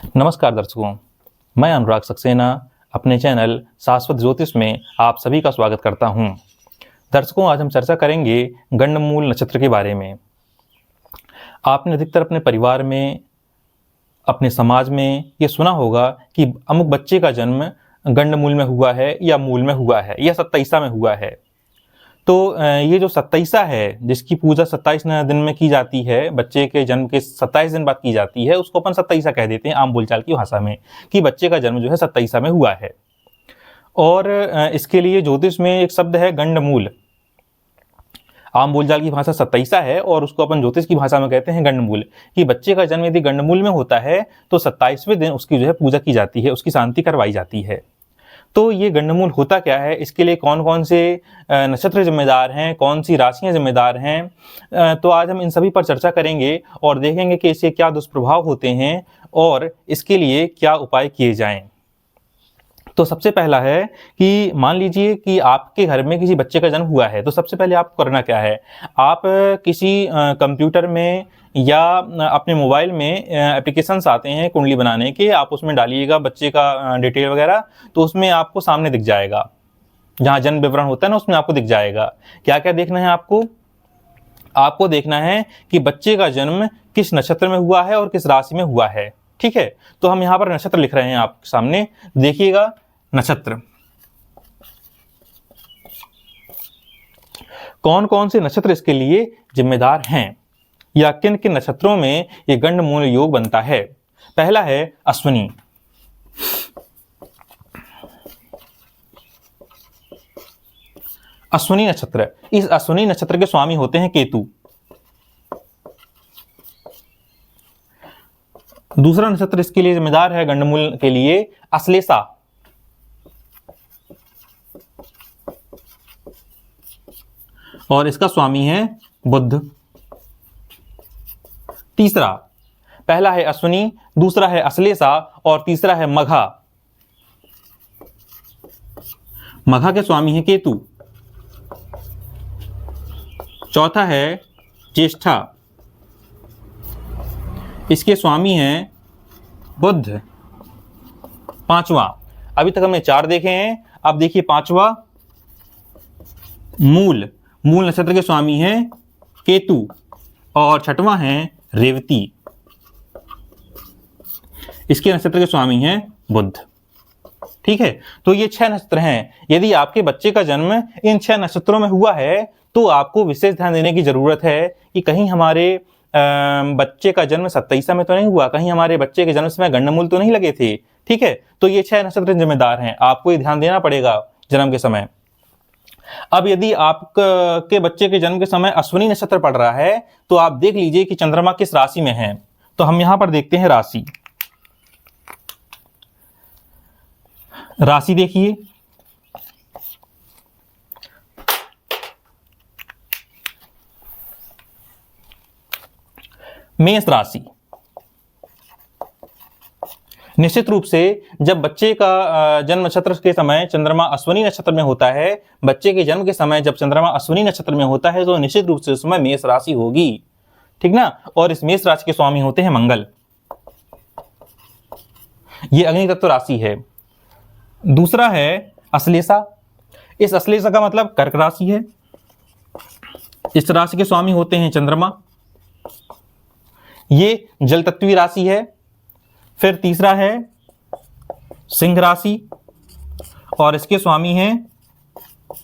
नमस्कार दर्शकों, मैं अनुराग सक्सेना अपने चैनल शाश्वत ज्योतिष में आप सभी का स्वागत करता हूं। दर्शकों, आज हम चर्चा करेंगे गंडमूल नक्षत्र के बारे में। आपने अधिकतर अपने परिवार में, अपने समाज में ये सुना होगा कि अमुक बच्चे का जन्म गंडमूल में हुआ है या मूल में हुआ है या 27 में हुआ है। तो ये जो 27 है, जिसकी पूजा 27 दिन में की जाती है, बच्चे के जन्म के 27 दिन बाद की जाती है, उसको अपन 27 कह देते हैं आम बोलचाल की भाषा में, कि बच्चे का जन्म जो है 27 में हुआ है। और इसके लिए ज्योतिष में एक शब्द है गंडमूल। आम बोलचाल की भाषा 27 है और उसको अपन ज्योतिष की भाषा में कहते हैं गंडमूल, कि बच्चे का जन्म यदि गंडमूल में होता है तो 27वें दिन उसकी जो है पूजा की जाती है, उसकी शांति करवाई जाती है। तो ये गंडमूल होता क्या है, इसके लिए कौन कौन से नक्षत्र जिम्मेदार हैं, कौन सी राशियां जिम्मेदार हैं, तो आज हम इन सभी पर चर्चा करेंगे और देखेंगे कि इससे क्या दुष्प्रभाव होते हैं और इसके लिए क्या उपाय किए जाएं। तो सबसे पहला है कि मान लीजिए कि आपके घर में किसी बच्चे का जन्म हुआ है, तो सबसे पहले आपको करना क्या है, आप किसी कंप्यूटर में या अपने मोबाइल में एप्लीकेशंस आते हैं कुंडली बनाने के, आप उसमें डालिएगा बच्चे का डिटेल वगैरह, तो उसमें आपको सामने दिख जाएगा, जहाँ जन्म विवरण होता है ना, उसमें आपको दिख जाएगा। क्या क्या देखना है आपको देखना है कि बच्चे का जन्म किस नक्षत्र में हुआ है और किस राशि में हुआ है। ठीक है, तो हम यहाँ पर नक्षत्र लिख रहे हैं आपके सामने, देखिएगा नक्षत्र। कौन कौन से नक्षत्र इसके लिए जिम्मेदार हैं या किन किन नक्षत्रों में ये गंडमूल योग बनता है। पहला है अश्विनी। अश्विनी नक्षत्र, इस अश्विनी नक्षत्र के स्वामी होते हैं केतु। दूसरा नक्षत्र इसके लिए जिम्मेदार है गंडमूल के लिए अश्लेषा। और इसका स्वामी है बुध। तीसरा, पहला है अश्विनी, दूसरा है अश्लेषा और तीसरा है मघा। मघा के स्वामी है केतु। चौथा है ज्येष्ठा, इसके स्वामी हैं बुध। पांचवा, अभी तक हमने 4 देखे हैं, अब देखिए पांचवा मूल। मूल नक्षत्र के स्वामी हैं केतु और छठवां है रेवती, इसके नक्षत्र के स्वामी हैं बुध। ठीक है, तो ये 6 नक्षत्र हैं। यदि आपके बच्चे का जन्म इन 6 नक्षत्रों में हुआ है तो आपको विशेष ध्यान देने की जरूरत है कि कहीं हमारे बच्चे का जन्म 27 में तो नहीं हुआ, कहीं हमारे बच्चे के जन्म समय गंडमूल तो नहीं लगे थे। ठीक है, तो ये 6 नक्षत्र जिम्मेदार हैं, आपको ये ध्यान देना पड़ेगा जन्म के समय। अब यदि आपके बच्चे के जन्म के समय अश्विनी नक्षत्र पड़ रहा है तो आप देख लीजिए कि चंद्रमा किस राशि में है। तो हम यहां पर देखते हैं राशि। राशि देखिए, मेष राशि। निश्चित रूप से जब बच्चे का जन्म नक्षत्र के समय चंद्रमा अश्विनी नक्षत्र में होता है, बच्चे के जन्म के समय जब चंद्रमा अश्विनी नक्षत्र में होता है तो निश्चित रूप से उस समय मेष राशि होगी। ठीक ना, और इस मेष राशि के स्वामी होते हैं मंगल। ये अग्नि तत्व राशि है। दूसरा है अश्लेषा। इस अश्लेषा का मतलब कर्क राशि है। इस राशि के स्वामी होते हैं चंद्रमा। ये जल तत्वीय राशि है। फिर तीसरा है सिंह राशि और इसके स्वामी हैं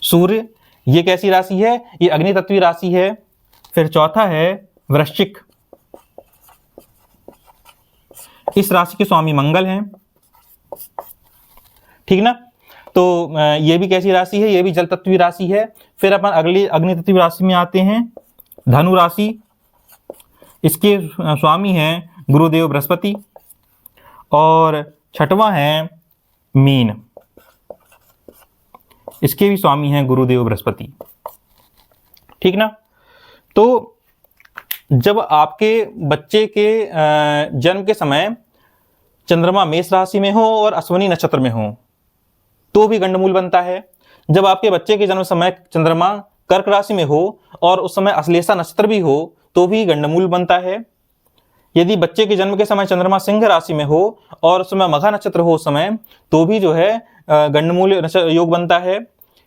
सूर्य। ये कैसी राशि है, ये अग्नि तत्वीय राशि है। फिर चौथा है वृश्चिक, इस राशि के स्वामी मंगल हैं। ठीक ना, तो ये भी कैसी राशि है, ये भी जल तत्वीय राशि है। फिर अपन अगली अग्नि तत्वीय राशि में आते हैं धनु राशि। इसके स्वामी हैं गुरुदेव बृहस्पति और छठवां है मीन, इसके भी स्वामी हैं गुरुदेव बृहस्पति। ठीक ना, तो जब आपके बच्चे के जन्म के समय चंद्रमा मेष राशि में हो और अश्विनी नक्षत्र में हो तो भी गंडमूल बनता है। जब आपके बच्चे के जन्म समय चंद्रमा कर्क राशि में हो और उस समय अश्लेषा नक्षत्र भी हो तो भी गंडमूल बनता है। यदि बच्चे के जन्म के समय चंद्रमा सिंह राशि में हो और उस समय मघा नक्षत्र हो उस समय, तो भी जो है गंडमूल योग बनता है।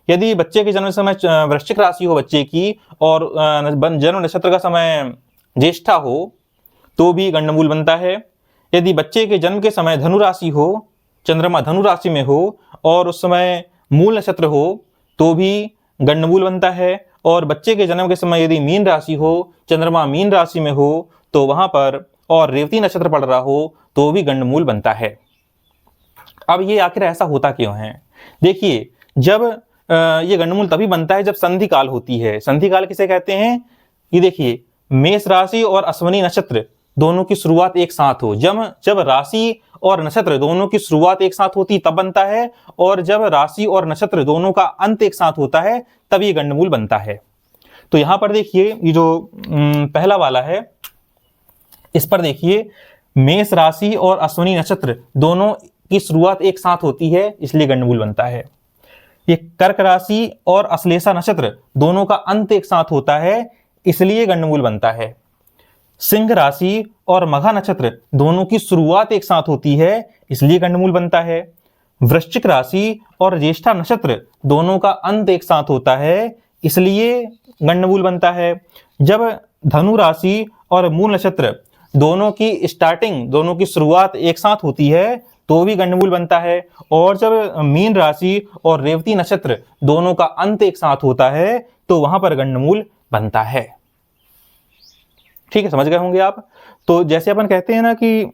यदि बच्चे के जन्म समय वृश्चिक राशि हो बच्चे की और जन्म नक्षत्र का समय ज्येष्ठा हो, तो भी गंडमूल बनता है। यदि बच्चे के जन्म के समय धनु राशि हो, चंद्रमा धनु राशि में हो और उस समय मूल नक्षत्र हो, तो भी गंडमूल बनता है। और बच्चे के जन्म के समय यदि मीन राशि हो, चंद्रमा मीन राशि में हो, तो वहां पर और रेवती नक्षत्र पड़ रहा हो, तो भी गंडमूल बनता है। अब ये आखिर ऐसा होता क्यों है? देखिए, जब ये गंडमूल तभी बनता है जब संधि काल होती है। संधि काल किसे कहते हैं? ये देखिए, मेष राशि और अश्विनी नक्षत्र दोनों की शुरुआत एक साथ हो। जब राशि और नक्षत्र दोनों की शुरुआत एक साथ होती तब बनता है, और जब राशि और नक्षत्र दोनों का अंत एक साथ होता है तब ये गंडमूल बनता है। तो यहां पर देखिए, ये जो पहला वाला है, इस पर देखिए, मेष राशि और अश्विनी नक्षत्र दोनों की शुरुआत एक साथ होती है, इसलिए गंडमूल बनता है। ये कर्क राशि और अश्लेषा नक्षत्र दोनों का अंत एक साथ होता है, इसलिए गंडमूल बनता है। सिंह राशि और मघा नक्षत्र दोनों की शुरुआत एक साथ होती है, इसलिए गंडमूल बनता है। वृश्चिक राशि और ज्येष्ठा नक्षत्र दोनों का अंत एक साथ होता है, इसलिए गंडमूल बनता है। जब धनु राशि और मूल नक्षत्र दोनों की स्टार्टिंग, दोनों की शुरुआत एक साथ होती है, तो भी गंडमूल बनता है। और जब मीन राशि और रेवती नक्षत्र दोनों का अंत एक साथ होता है, तो वहां पर गंडमूल बनता है। ठीक है, समझ गए होंगे आप। तो जैसे अपन कहते हैं ना कि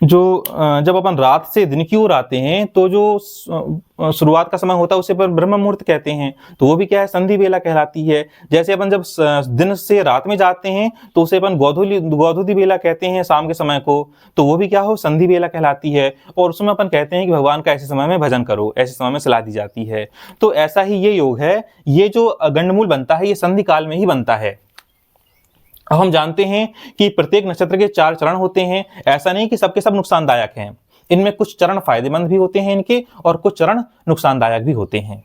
जब अपन रात से दिन की ओर आते हैं, तो जो शुरुआत का समय होता है उसे अपन ब्रह्म मुहूर्त कहते हैं, तो वो भी क्या है? संधि बेला कहलाती है। जैसे अपन जब दिन से रात में जाते हैं तो उसे अपन गौधूली बेला कहते हैं शाम के समय को, तो वो भी क्या हो? संधि बेला कहलाती है। और उसमें अपन कहते हैं कि भगवान का ऐसे समय में भजन करो, ऐसे समय में सलाह दी जाती है। तो ऐसा ही ये योग है, ये जो गंडमूल बनता है ये संधि काल में ही बनता है। अब हम जानते हैं कि प्रत्येक नक्षत्र के 4 चरण होते हैं। ऐसा नहीं कि सबके सब नुकसानदायक हैं, इनमें कुछ चरण फायदेमंद भी होते हैं इनके, और कुछ चरण नुकसानदायक भी होते हैं।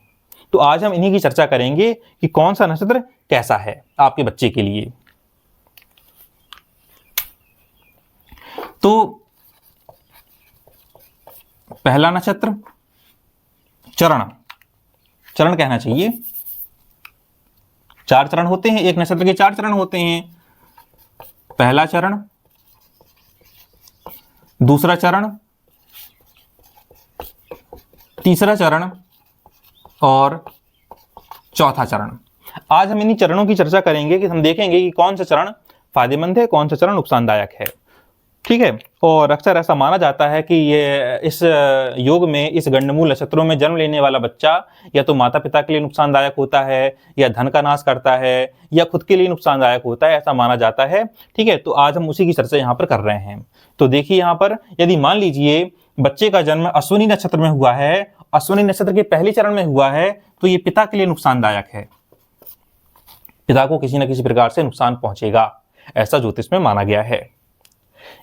तो आज हम इन्हीं की चर्चा करेंगे कि कौन सा नक्षत्र कैसा है आपके बच्चे के लिए। तो पहला नक्षत्र, चरण कहना चाहिए। 4 चरण होते हैं, एक नक्षत्र के 4 चरण होते हैं। पहला चरण, दूसरा चरण, तीसरा चरण और चौथा चरण। आज हम इन्हीं चरणों की चर्चा करेंगे कि हम देखेंगे कि कौन सा चरण फायदेमंद है, कौन सा चरण नुकसानदायक है। ठीक है। और अक्सर ऐसा माना जाता है कि ये इस योग में, इस गंडमूल नक्षत्रों में जन्म लेने वाला बच्चा या तो माता पिता के लिए नुकसानदायक होता है, या धन का नाश करता है, या खुद के लिए नुकसानदायक होता है, ऐसा माना जाता है। ठीक है, तो आज हम उसी की चर्चा यहाँ पर कर रहे हैं। तो देखिए यहाँ पर, यदि मान लीजिए बच्चे का जन्म अश्विनी नक्षत्र में हुआ है, अश्विनी नक्षत्र के पहले चरण में हुआ है, तो ये पिता के लिए नुकसानदायक है, पिता को किसी न किसी प्रकार से नुकसान पहुंचेगा, ऐसा ज्योतिष में माना गया है।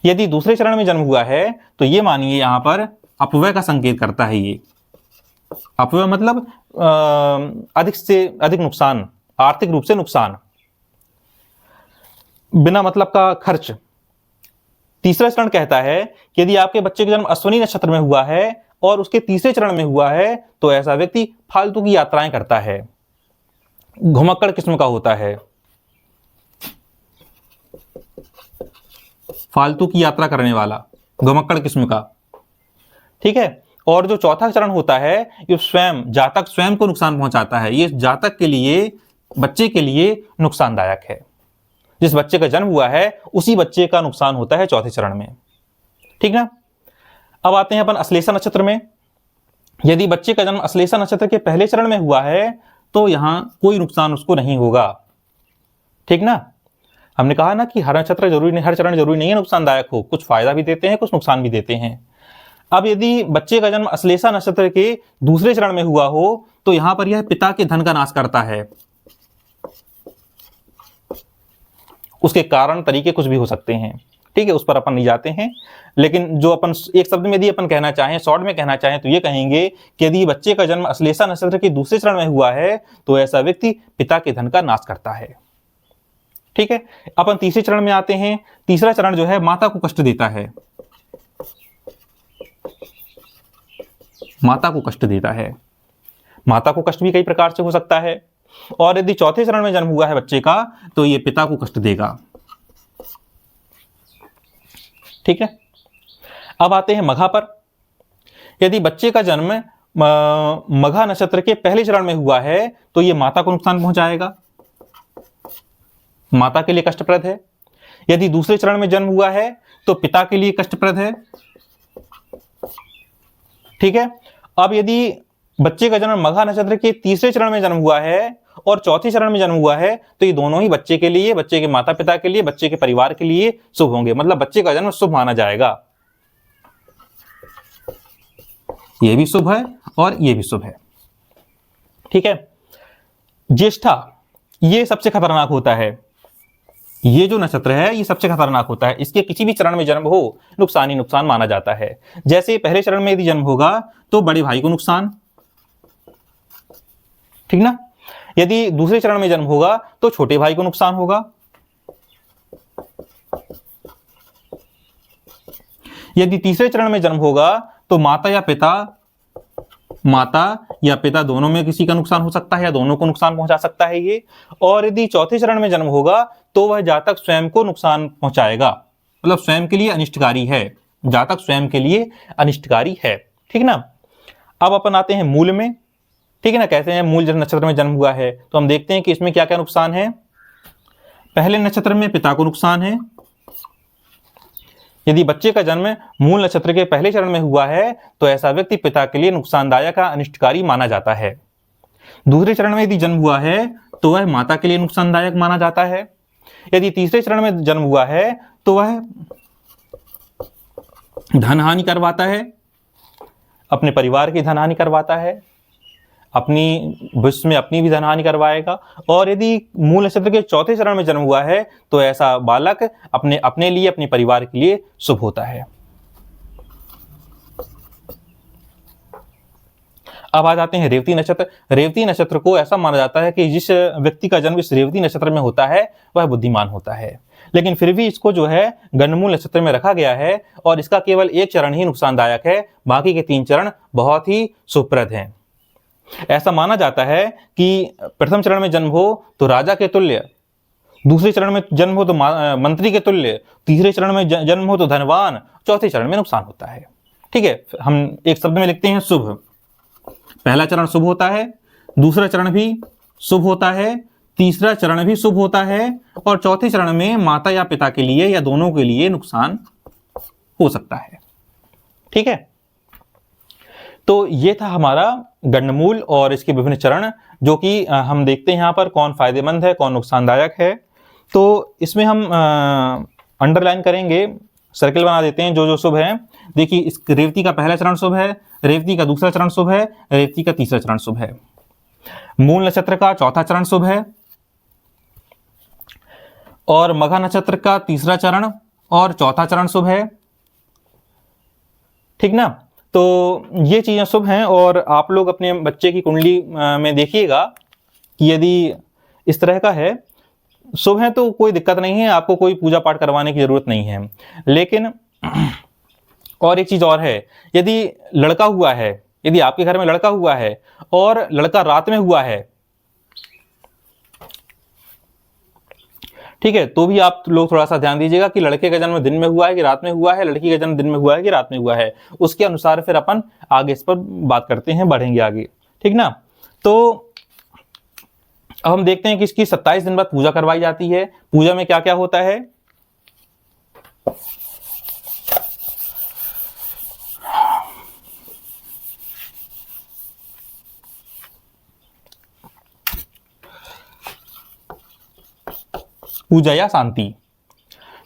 यदि दूसरे चरण में जन्म हुआ है तो ये मानिए यहां पर अपव्यय का संकेत करता है। ये अपव्यय मतलब अधिक से अधिक नुकसान, आर्थिक रूप से नुकसान, बिना मतलब का खर्च। तीसरा चरण कहता है कि यदि आपके बच्चे का जन्म अश्विनी नक्षत्र में हुआ है और उसके तीसरे चरण में हुआ है, तो ऐसा व्यक्ति फालतू की यात्राएं करता है, घुमक्कड़ किस्म का होता है, फालतू की यात्रा करने वाला, घुमक्कड़ किस्म का। ठीक है। और जो चौथा चरण होता है, ये स्वयं जातक स्वयं को नुकसान पहुंचाता है, ये जातक के लिए, बच्चे के लिए नुकसानदायक है। जिस बच्चे का जन्म हुआ है उसी बच्चे का नुकसान होता है चौथे चरण में। ठीक ना। अब आते हैं अपन अश्लेषा नक्षत्र में। यदि बच्चे का जन्म अश्लेषा नक्षत्र के पहले चरण में हुआ है तो यहां कोई नुकसान उसको नहीं होगा। ठीक ना। हमने कहा ना कि हर नक्षत्र जरूरी नहीं, हर चरण जरूरी नहीं है नुकसानदायक हो, कुछ फायदा भी देते हैं, कुछ नुकसान भी देते हैं। अब यदि बच्चे का जन्म अश्लेषा नक्षत्र के दूसरे चरण में हुआ हो तो यहां पर यह पिता के धन का नाश करता है। उसके कारण तरीके कुछ भी हो सकते हैं। ठीक है, उस पर अपन नहीं जाते हैं, लेकिन जो अपन एक शब्द में यदि अपन कहना चाहें, शॉर्ट में कहना चाहें, तो ये कहेंगे कि यदि बच्चे का जन्म अश्लेषा नक्षत्र के दूसरे चरण में हुआ है तो ऐसा व्यक्ति पिता के धन का नाश करता है। ठीक है, अपन तीसरे चरण में आते हैं। तीसरा चरण जो है माता को कष्ट देता है, माता को कष्ट देता है। माता को कष्ट भी कई प्रकार से हो सकता है। और यदि चौथे चरण में जन्म हुआ है बच्चे का तो ये पिता को कष्ट देगा। ठीक है, अब आते हैं मघा पर। यदि बच्चे का जन्म मघा नक्षत्र के पहले चरण में हुआ है तो ये माता को नुकसान पहुंचाएगा, माता के लिए कष्टप्रद है। यदि दूसरे चरण में जन्म हुआ है तो पिता के लिए कष्टप्रद है। ठीक है, अब यदि बच्चे का जन्म मघा नक्षत्र के तीसरे चरण में जन्म हुआ है और चौथे चरण में जन्म हुआ है तो ये दोनों ही बच्चे के लिए, बच्चे के माता पिता के लिए, बच्चे के परिवार के लिए शुभ होंगे। मतलब बच्चे का जन्म शुभ माना जाएगा। ये भी शुभ है और ये भी शुभ है। ठीक है, ज्येष्ठा ये सबसे खतरनाक होता है। ये जो नक्षत्र है ये सबसे खतरनाक होता है। इसके किसी भी चरण में जन्म हो नुकसान ही नुकसान माना जाता है। जैसे पहले चरण में यदि जन्म होगा तो बड़े भाई को नुकसान, ठीक ना। यदि दूसरे चरण में जन्म होगा तो छोटे भाई को नुकसान होगा। यदि तीसरे चरण में जन्म होगा तो माता या पिता दोनों में किसी का नुकसान हो सकता है या दोनों को नुकसान पहुंचा सकता है ये। और यदि चौथे चरण में जन्म होगा तो वह जातक स्वयं को नुकसान पहुंचाएगा, मतलब स्वयं के लिए अनिष्टकारी है, जातक स्वयं के लिए अनिष्टकारी है। ठीक ना। अब अपन आते हैं मूल में। ठीक है ना, कहते हैं मूल नक्षत्र में जन्म हुआ है तो हम देखते हैं कि इसमें क्या क्या नुकसान है। पहले नक्षत्र में पिता को नुकसान है। यदि बच्चे का जन्म मूल नक्षत्र के पहले चरण में हुआ है तो ऐसा व्यक्ति पिता के लिए नुकसानदायक या अनिष्टकारी माना जाता है। दूसरे चरण में यदि जन्म हुआ है तो वह माता के लिए नुकसानदायक माना जाता है। यदि तीसरे चरण में जन्म हुआ है तो वह धन हानि करवाता है, अपने परिवार की धन हानि करवाता है, अपनी भविष्य में अपनी भी धन हानि करवाएगा। और यदि मूल नक्षत्र के चौथे चरण में जन्म हुआ है तो ऐसा बालक अपने लिए, अपने परिवार के लिए शुभ होता है। अब आ जाते हैं रेवती नक्षत्र। रेवती नक्षत्र को ऐसा माना जाता है कि जिस व्यक्ति का जन्म इस रेवती नक्षत्र में होता है वह बुद्धिमान होता है, लेकिन फिर भी इसको जो है गंडमूल नक्षत्र में रखा गया है और इसका केवल एक चरण ही नुकसानदायक है, बाकी के 3 चरण बहुत ही शुभप्रद हैं। ऐसा माना जाता है कि प्रथम चरण में जन्म हो तो राजा के तुल्य, दूसरे चरण में जन्म हो तो मंत्री के तुल्य, तीसरे चरण में जन्म हो तो धनवान, चौथे चरण में नुकसान होता है। ठीक है, हम एक शब्द में लिखते हैं शुभ। पहला चरण शुभ होता है, दूसरा चरण भी शुभ होता है, तीसरा चरण भी शुभ होता है और चौथे चरण में माता या पिता के लिए या दोनों के लिए नुकसान हो सकता है। ठीक है, तो ये था हमारा गंडमूल और इसके विभिन्न चरण, जो कि हम देखते हैं यहाँ पर कौन फायदेमंद है, कौन नुकसानदायक है। तो इसमें हम अंडरलाइन करेंगे, सर्कल बना देते हैं जो जो शुभ है। देखिए, इस रेवती का पहला चरण शुभ है, रेवती का दूसरा चरण शुभ है, रेवती का तीसरा चरण शुभ है, मूल नक्षत्र का चौथा चरण शुभ है और मघा नक्षत्र का तीसरा चरण और चौथा चरण शुभ है। ठीक ना। तो ये चीजें शुभ हैं और आप लोग अपने बच्चे की कुंडली में देखिएगा कि यदि इस तरह का है, शुभ है तो कोई दिक्कत नहीं है, आपको कोई पूजा पाठ करवाने की जरूरत नहीं है। लेकिन और एक चीज और है, यदि लड़का हुआ है, यदि आपके घर में लड़का हुआ है और लड़का रात में हुआ है, ठीक है, तो भी आप लोग थोड़ा सा ध्यान दीजिएगा कि लड़के का जन्म दिन में हुआ है कि रात में हुआ है, लड़की का जन्म दिन में हुआ है कि रात में हुआ है। उसके अनुसार फिर अपन आगे इस पर बात करते हैं, बढ़ेंगे आगे। ठीक ना। तो अब हम देखते हैं कि इसकी 27 दिन बाद पूजा करवाई जाती है। पूजा में क्या क्या होता है। पूजा या शांति।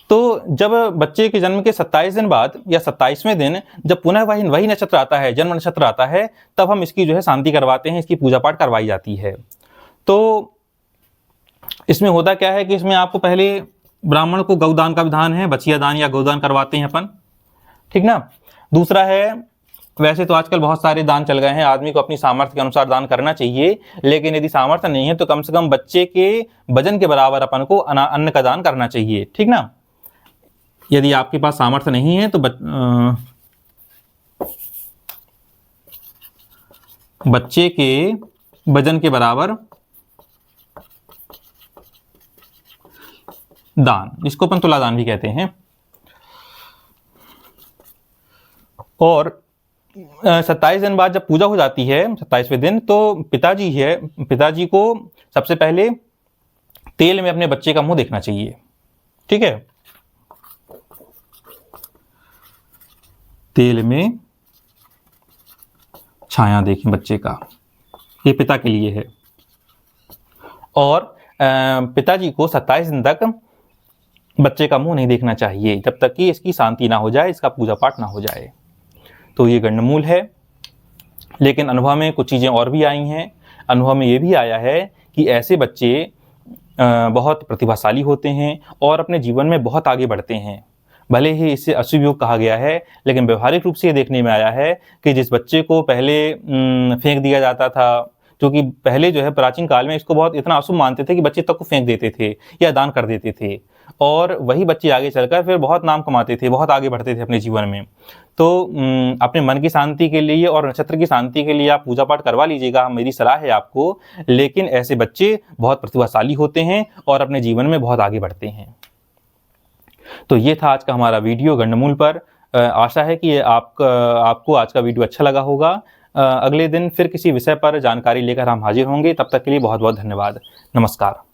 तो जब बच्चे के जन्म के 27 दिन बाद या 27वें दिन जब पुनः वही नक्षत्र आता है, जन्म नक्षत्र आता है, तब हम इसकी जो है शांति करवाते हैं, इसकी पूजा पाठ करवाई जाती है। तो इसमें होता क्या है कि इसमें आपको पहले ब्राह्मण को गौदान का विधान है, बछिया दान या गौदान करवाते हैं अपन। ठीक ना। दूसरा है वैसे तो आजकल बहुत सारे दान चल गए हैं, आदमी को अपनी सामर्थ्य के अनुसार दान करना चाहिए, लेकिन यदि सामर्थ्य नहीं है तो कम से कम बच्चे के वजन के बराबर अपन को अन्न का दान करना चाहिए, ठीक ना। यदि आपके पास सामर्थ्य नहीं है तो बच्चे के वजन के बराबर दान, जिसको अपन तुला दान भी कहते हैं। और 27 दिन बाद जब पूजा हो जाती है, 27वें दिन, तो पिताजी को सबसे पहले तेल में अपने बच्चे का मुंह देखना चाहिए, ठीक है। तेल में छाया देखें बच्चे का, ये पिता के लिए है। और पिताजी को 27 दिन तक बच्चे का मुंह नहीं देखना चाहिए, जब तक कि इसकी शांति ना हो जाए, इसका पूजा पाठ ना हो जाए। तो ये गंडमूल है। लेकिन अनुभव में कुछ चीज़ें और भी आई हैं। अनुभव में ये भी आया है कि ऐसे बच्चे बहुत प्रतिभाशाली होते हैं और अपने जीवन में बहुत आगे बढ़ते हैं। भले ही इसे अशुभ योग कहा गया है, लेकिन व्यवहारिक रूप से ये देखने में आया है कि जिस बच्चे को पहले फेंक दिया जाता था, क्योंकि पहले जो है प्राचीन काल में इसको बहुत इतना अशुभ मानते थे कि बच्चे तक को फेंक देते थे या दान कर देते थे, और वही बच्चे आगे चलकर फिर बहुत नाम कमाते थे, बहुत आगे बढ़ते थे अपने जीवन में। तो अपने मन की शांति के लिए और नक्षत्र की शांति के लिए आप पूजा पाठ करवा लीजिएगा, मेरी सलाह है आपको। लेकिन ऐसे बच्चे बहुत प्रतिभाशाली होते हैं और अपने जीवन में बहुत आगे बढ़ते हैं। तो ये था आज का हमारा वीडियो गंडमूल पर। आशा है कि आपको आज का वीडियो अच्छा लगा होगा। अगले दिन फिर किसी विषय पर जानकारी लेकर हम हाजिर होंगे। तब तक के लिए बहुत बहुत धन्यवाद। नमस्कार।